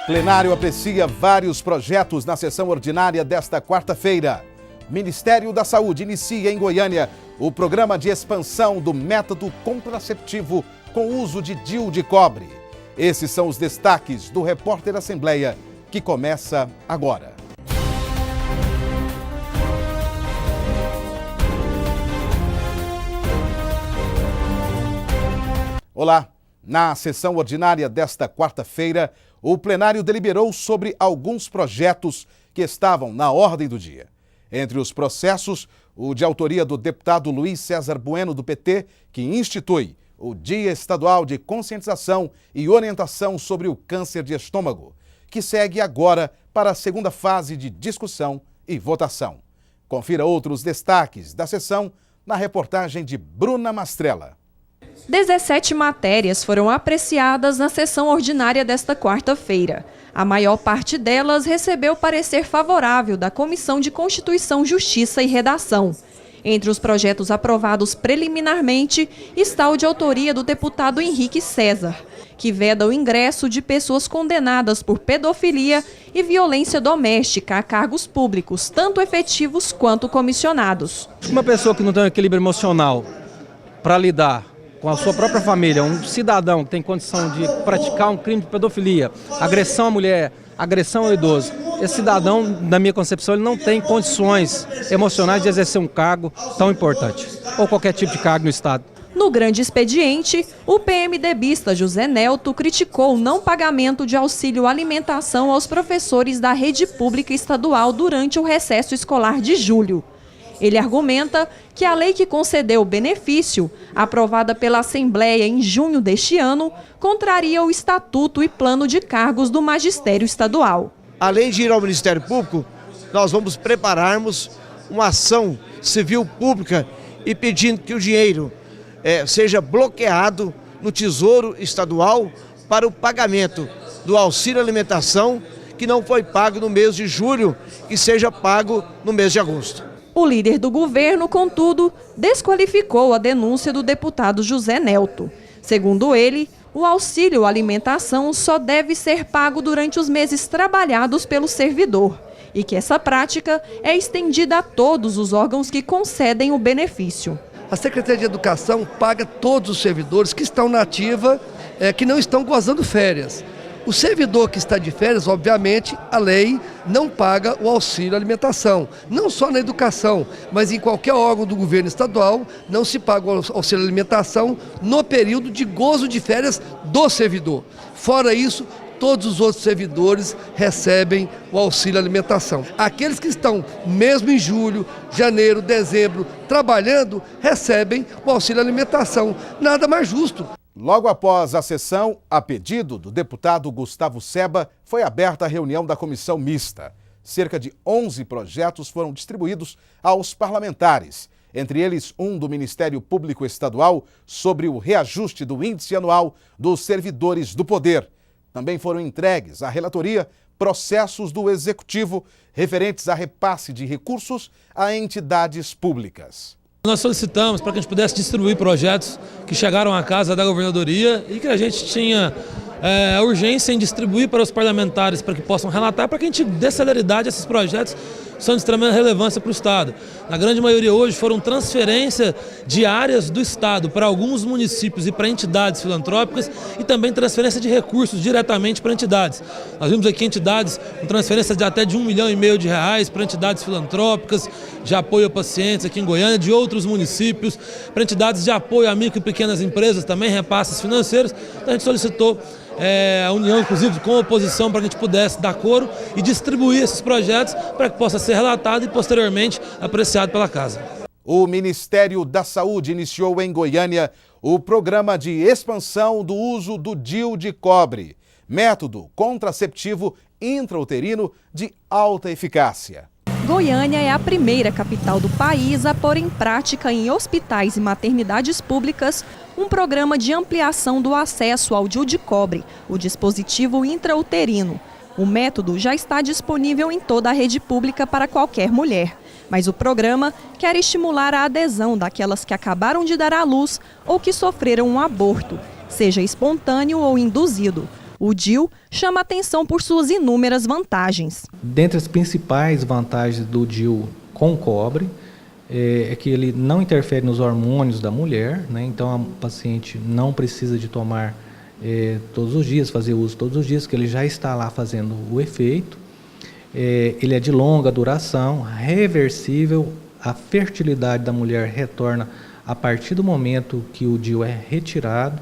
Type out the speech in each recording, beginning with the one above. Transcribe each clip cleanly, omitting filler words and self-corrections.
Plenário aprecia vários projetos na sessão ordinária desta quarta-feira. Ministério da Saúde inicia em Goiânia o programa de expansão do método contraceptivo com uso de DIU de cobre. Esses são os destaques do Repórter Assembleia, que começa agora. Olá! Na sessão ordinária desta quarta-feira, o plenário deliberou sobre alguns projetos que estavam na ordem do dia. Entre os processos, o de autoria do deputado Luiz César Bueno, do PT, que institui o Dia Estadual de Conscientização e Orientação sobre o Câncer de Estômago, que segue agora para a segunda fase de discussão e votação. Confira outros destaques da sessão na reportagem de Bruna Mastrella. 17 matérias foram apreciadas na sessão ordinária desta quarta-feira. A maior parte delas recebeu parecer favorável da Comissão de Constituição, Justiça e Redação. Entre os projetos aprovados preliminarmente está o de autoria do deputado Henrique César, que veda o ingresso de pessoas condenadas por pedofilia e violência doméstica a cargos públicos, tanto efetivos quanto comissionados. Uma pessoa que não tem um equilíbrio emocional para lidar com a sua própria família, um cidadão que tem condição de praticar um crime de pedofilia, agressão à mulher, agressão ao idoso, esse cidadão, na minha concepção, ele não tem condições emocionais de exercer um cargo tão importante, ou qualquer tipo de cargo no Estado. No grande expediente, o PMDBista José Nelto criticou o não pagamento de auxílio alimentação aos professores da rede pública estadual durante o recesso escolar de julho. Ele argumenta que a lei que concedeu o benefício, aprovada pela Assembleia em junho deste ano, contraria o Estatuto e Plano de Cargos do Magistério Estadual. Além de ir ao Ministério Público, nós vamos prepararmos uma ação civil pública e pedindo que o dinheiro seja bloqueado no Tesouro Estadual para o pagamento do auxílio alimentação que não foi pago no mês de julho, que seja pago no mês de agosto. O líder do governo, contudo, desqualificou a denúncia do deputado José Nelto. Segundo ele, o auxílio alimentação só deve ser pago durante os meses trabalhados pelo servidor e que essa prática é estendida a todos os órgãos que concedem o benefício. A Secretaria de Educação paga todos os servidores que estão na ativa, que não estão gozando férias. O servidor que está de férias, obviamente, a lei não paga o auxílio alimentação. Não só na educação, mas em qualquer órgão do governo estadual, não se paga o auxílio alimentação no período de gozo de férias do servidor. Fora isso, todos os outros servidores recebem o auxílio alimentação. Aqueles que estão, mesmo em julho, janeiro, dezembro, trabalhando, recebem o auxílio alimentação. Nada mais justo. Logo após a sessão, a pedido do deputado Gustavo Seba, foi aberta a reunião da comissão mista. Cerca de 11 projetos foram distribuídos aos parlamentares, entre eles um do Ministério Público Estadual sobre o reajuste do índice anual dos servidores do poder. Também foram entregues à relatoria processos do Executivo referentes a repasse de recursos a entidades públicas. Nós solicitamos para que a gente pudesse distribuir projetos que chegaram à casa da governadoria e que a gente tinha a urgência em distribuir para os parlamentares para que possam relatar, para que a gente dê celeridade a esses projetos que são de extrema relevância para o Estado. Na grande maioria hoje foram transferência de áreas do Estado para alguns municípios e para entidades filantrópicas e também transferência de recursos diretamente para entidades. Nós vimos aqui entidades com transferência de até de R$1,5 milhão para entidades filantrópicas, de apoio a pacientes aqui em Goiânia, de outros municípios, para entidades de apoio a micro e pequenas empresas, também repasses financeiros. Então a gente solicitou a união, inclusive, com a oposição, para que a gente pudesse dar coro e distribuir esses projetos para que possa ser relatado e, posteriormente, apreciado pela Casa. O Ministério da Saúde iniciou em Goiânia o programa de expansão do uso do DIU de cobre, método contraceptivo intrauterino de alta eficácia. Goiânia é a primeira capital do país a pôr em prática em hospitais e maternidades públicas um programa de ampliação do acesso ao DIU de cobre, o dispositivo intrauterino. O método já está disponível em toda a rede pública para qualquer mulher. Mas o programa quer estimular a adesão daquelas que acabaram de dar à luz ou que sofreram um aborto, seja espontâneo ou induzido. O DIU chama atenção por suas inúmeras vantagens. Dentre as principais vantagens do DIU com cobre, é que ele não interfere nos hormônios da mulher, né? Então a paciente não precisa de tomar todos os dias, fazer uso todos os dias, que ele já está lá fazendo o efeito. Ele é de longa duração, reversível, a fertilidade da mulher retorna a partir do momento que o DIU é retirado.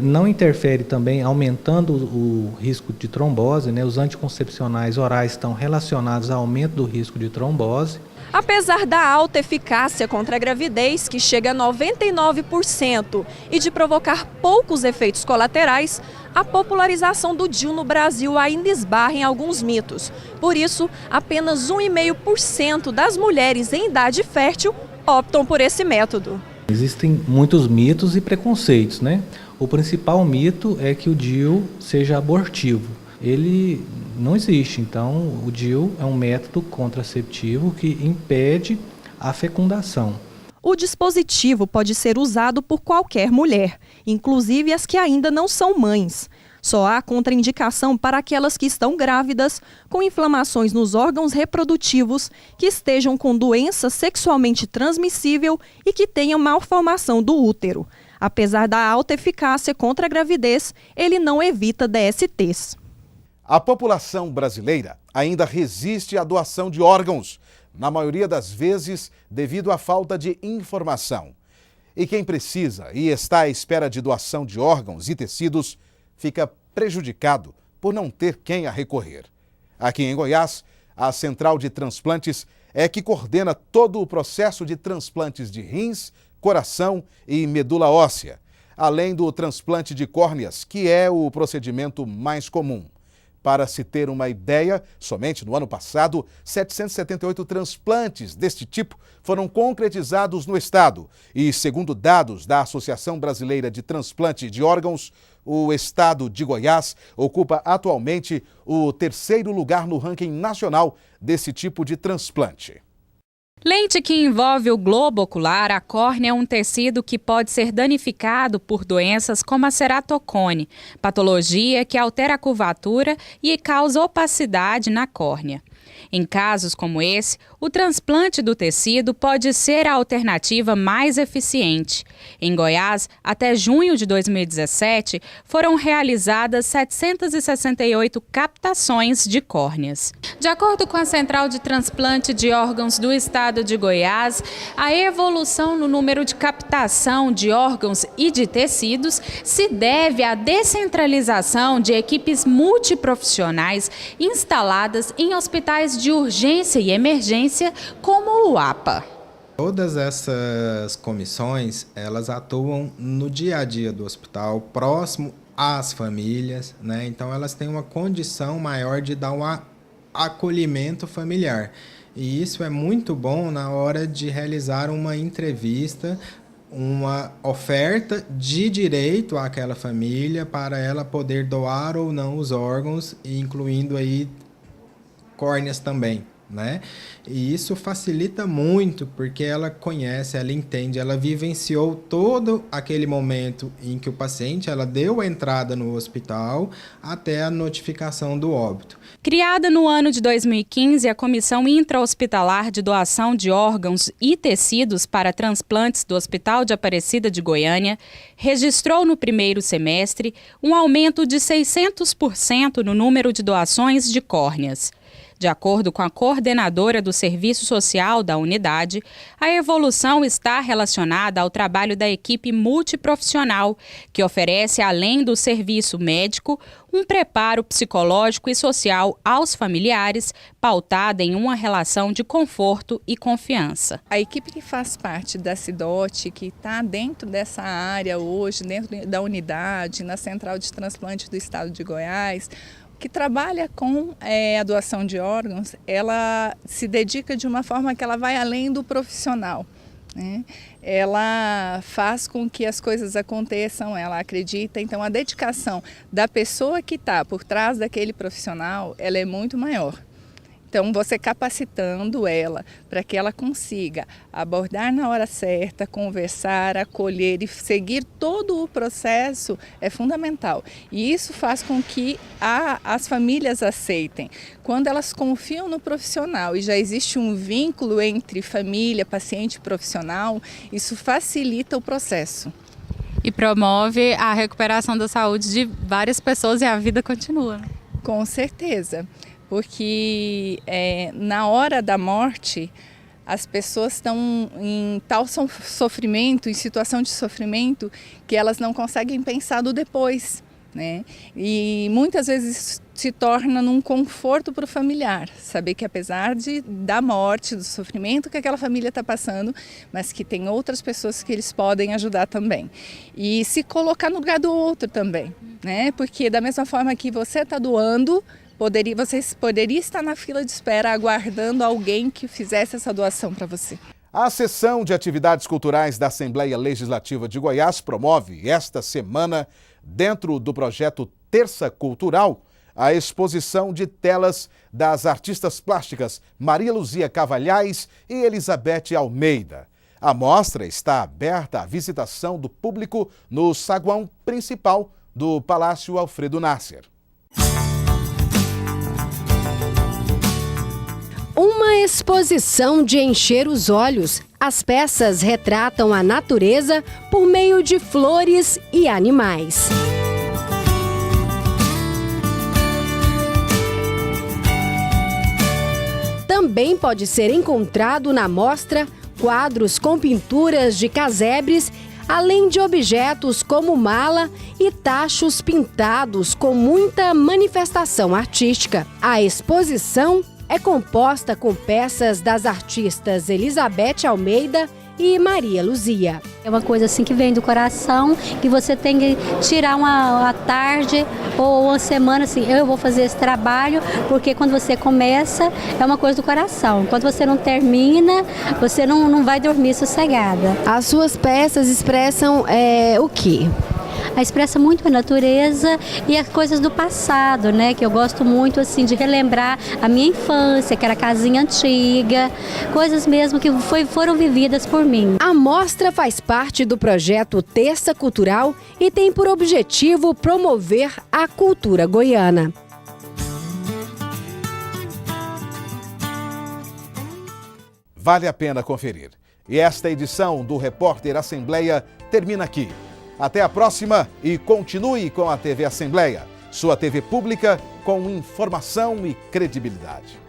Não interfere também, aumentando o risco de trombose, né? Os anticoncepcionais orais estão relacionados ao aumento do risco de trombose. Apesar da alta eficácia contra a gravidez, que chega a 99%, e de provocar poucos efeitos colaterais, a popularização do DIU no Brasil ainda esbarra em alguns mitos. Por isso, apenas 1,5% das mulheres em idade fértil optam por esse método. Existem muitos mitos e preconceitos, né? O principal mito é que o DIU seja abortivo. Ele não existe, então o DIU é um método contraceptivo que impede a fecundação. O dispositivo pode ser usado por qualquer mulher, inclusive as que ainda não são mães. Só há contraindicação para aquelas que estão grávidas, com inflamações nos órgãos reprodutivos, que estejam com doença sexualmente transmissível e que tenham malformação do útero. Apesar da alta eficácia contra a gravidez, ele não evita DSTs. A população brasileira ainda resiste à doação de órgãos, na maioria das vezes devido à falta de informação. E quem precisa e está à espera de doação de órgãos e tecidos fica prejudicado por não ter quem a recorrer. Aqui em Goiás, a Central de Transplantes é que coordena todo o processo de transplantes de rins, coração e medula óssea, além do transplante de córneas, que é o procedimento mais comum. Para se ter uma ideia, somente no ano passado, 778 transplantes deste tipo foram concretizados no estado. E, segundo dados da Associação Brasileira de Transplante de Órgãos, o estado de Goiás ocupa atualmente o 3º lugar no ranking nacional desse tipo de transplante. Lente que envolve o globo ocular, a córnea é um tecido que pode ser danificado por doenças como a ceratocone, patologia que altera a curvatura e causa opacidade na córnea. Em casos como esse, o transplante do tecido pode ser a alternativa mais eficiente. Em Goiás, até junho de 2017, foram realizadas 768 captações de córneas. De acordo com a Central de Transplante de Órgãos do Estado de Goiás, a evolução no número de captação de órgãos e de tecidos se deve à descentralização de equipes multiprofissionais instaladas em hospitais de urgência e emergência, como o APA. Todas essas comissões, elas atuam no dia a dia do hospital, próximo às famílias, né? Então elas têm uma condição maior de dar um acolhimento familiar. E isso é muito bom na hora de realizar uma entrevista, uma oferta de direito àquela família para ela poder doar ou não os órgãos, incluindo aí córneas também, né? E isso facilita muito porque ela conhece, ela entende, ela vivenciou todo aquele momento em que o paciente, ela deu a entrada no hospital até a notificação do óbito. Criada no ano de 2015, a Comissão Intra-Hospitalar de Doação de Órgãos e Tecidos para Transplantes do Hospital de Aparecida de Goiânia registrou no primeiro semestre um aumento de 600% no número de doações de córneas. De acordo com a coordenadora do Serviço Social da unidade, a evolução está relacionada ao trabalho da equipe multiprofissional, que oferece, além do serviço médico, um preparo psicológico e social aos familiares, pautada em uma relação de conforto e confiança. A equipe que faz parte da CIDOT, que está dentro dessa área hoje, dentro da unidade, na Central de Transplante do Estado de Goiás, que trabalha com a doação de órgãos, ela se dedica de uma forma que ela vai além do profissional, né? Ela faz com que as coisas aconteçam, ela acredita, então a dedicação da pessoa que está por trás daquele profissional, ela é muito maior. Então, você capacitando ela para que ela consiga abordar na hora certa, conversar, acolher e seguir todo o processo é fundamental. E isso faz com que as famílias aceitem. Quando elas confiam no profissional e já existe um vínculo entre família, paciente e profissional, isso facilita o processo. E promove a recuperação da saúde de várias pessoas e a vida continua. Com certeza, porque na hora da morte, as pessoas estão em tal sofrimento, em situação de sofrimento, que elas não conseguem pensar do depois, né? E muitas vezes se torna num conforto para o familiar, saber que apesar da morte, do sofrimento que aquela família está passando, mas que tem outras pessoas que eles podem ajudar também. E se colocar no lugar do outro também, né? Porque da mesma forma que você está doando, você poderia estar na fila de espera aguardando alguém que fizesse essa doação para você. A Seção de Atividades Culturais da Assembleia Legislativa de Goiás promove esta semana, dentro do projeto Terça Cultural, a exposição de telas das artistas plásticas Maria Luzia Cavalhais e Elizabeth Almeida. A mostra está aberta à visitação do público no saguão principal do Palácio Alfredo Nasser. Uma exposição de encher os olhos. As peças retratam a natureza por meio de flores e animais. Também pode ser encontrado na mostra quadros com pinturas de casebres, além de objetos como mala e tachos pintados com muita manifestação artística. A exposição é composta com peças das artistas Elizabeth Almeida e Maria Luzia. É uma coisa assim que vem do coração, que você tem que tirar uma tarde ou uma semana assim, eu vou fazer esse trabalho, porque quando você começa é uma coisa do coração. Quando você não termina, você não vai dormir sossegada. As suas peças expressam o quê? Expressa muito a natureza e as coisas do passado, né? Que eu gosto muito assim de relembrar a minha infância, que era a casinha antiga, coisas mesmo que foram vividas por mim. A mostra faz parte do projeto Terça Cultural e tem por objetivo promover a cultura goiana. Vale a pena conferir. E esta edição do Repórter Assembleia termina aqui. Até a próxima e continue com a TV Assembleia, sua TV pública com informação e credibilidade.